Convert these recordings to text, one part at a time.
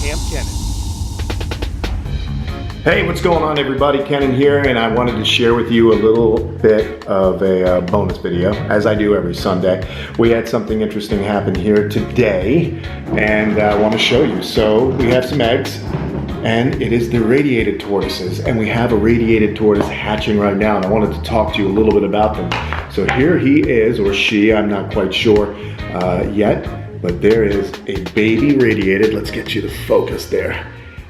Camp Kenan. Hey, what's going on everybody? Kenan here, and I wanted to share with you a little bit of a bonus video, as I do every Sunday. We had something interesting happen here today, and I want to show you. So we have some eggs, and it is the radiated tortoises, and we have a radiated tortoise hatching right now, and I wanted to talk to you a little bit about them. So here he is, or she, I'm not quite sure yet, but there is a baby radiated. Let's get you the focus there.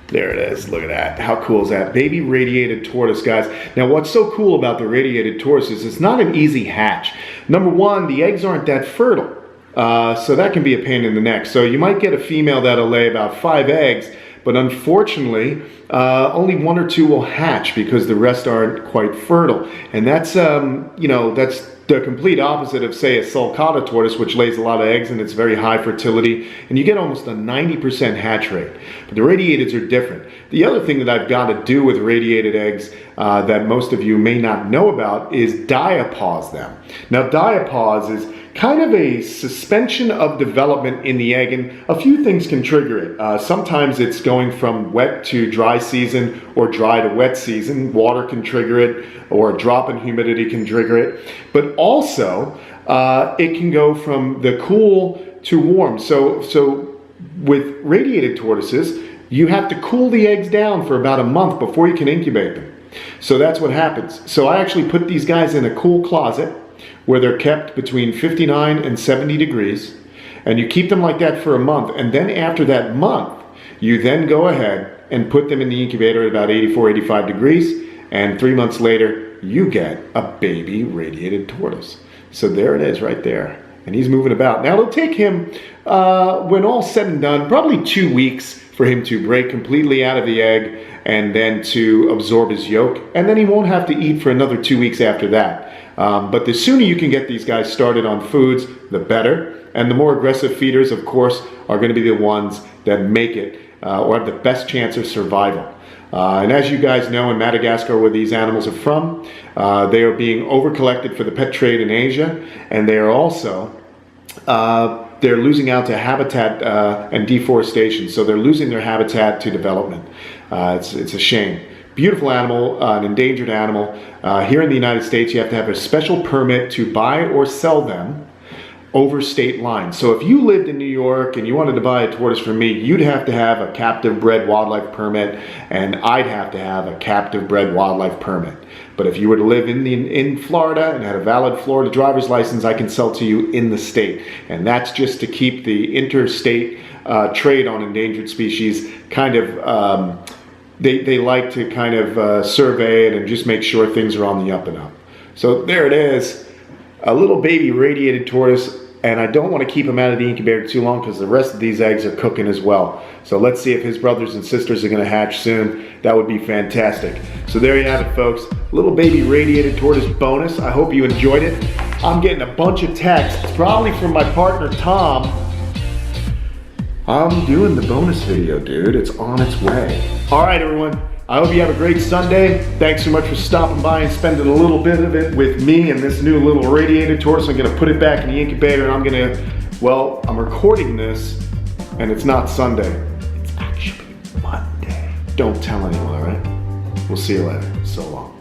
There it is, look at that. How cool is that? Baby radiated tortoise, guys. Now what's so cool about the radiated tortoise is it's not an easy hatch. Number one, the eggs aren't that fertile. So that can be a pain in the neck. So you might get a female that'll lay about 5 eggs, but unfortunately, only 1 or 2 will hatch because the rest aren't quite fertile. And that's, that's the complete opposite of, say, a sulcata tortoise, which lays a lot of eggs and it's very high fertility, and you get almost a 90% hatch rate. But the radiateds are different. The other thing that I've got to do with radiated eggs that most of you may not know about is diapause them. Now, diapause is kind of a suspension of development in the egg, and a few things can trigger it. Sometimes it's going from wet to dry season or dry to wet season. Water can trigger it, or a drop in humidity can trigger it. But also, it can go from the cool to warm. So with radiated tortoises, you have to cool the eggs down for about a month before you can incubate them. So that's what happens. So I actually put these guys in a cool closet where they're kept between 59 and 70 degrees, and you keep them like that for a month, and then after that month, you then go ahead and put them in the incubator at about 84, 85 degrees, and 3 months later, you get a baby radiated tortoise. So there it is right there, and he's moving about. Now it'll take him, when all's said and done, probably 2 weeks for him to break completely out of the egg and then to absorb his yolk, and then he won't have to eat for another 2 weeks after that. But the sooner you can get these guys started on foods, the better. And the more aggressive feeders, of course, are going to be the ones that make it or have the best chance of survival. And as you guys know, in Madagascar, where these animals are from, they are being over-collected for the pet trade in Asia, and they are also they're losing out to habitat and deforestation. So they're losing their habitat to development. It's a shame. Beautiful animal, an endangered animal. Here in the United States, you have to have a special permit to buy or sell them over state lines. So if you lived in New York and you wanted to buy a tortoise from me, you'd have to have a captive bred wildlife permit, and I'd have to have a captive bred wildlife permit. But if you were to live in Florida and had a valid Florida driver's license, I can sell to you in the state. And that's just to keep the interstate trade on endangered species kind of They like to kind of survey it and just make sure things are on the up and up. So there it is, a little baby radiated tortoise, and I don't want to keep him out of the incubator too long because the rest of these eggs are cooking as well. So let's see if his brothers and sisters are going to hatch soon. That would be fantastic. So there you have it, folks. Little baby radiated tortoise bonus. I hope you enjoyed it. I'm getting a bunch of texts, probably from my partner Tom. I'm doing the bonus video, dude. It's on its way. All right, everyone. I hope you have a great Sunday. Thanks so much for stopping by and spending a little bit of it with me and this new little radiated tortoise. I'm gonna put it back in the incubator, and I'm recording this, and it's not Sunday. It's actually Monday. Don't tell anyone, all right? We'll see you later. So long.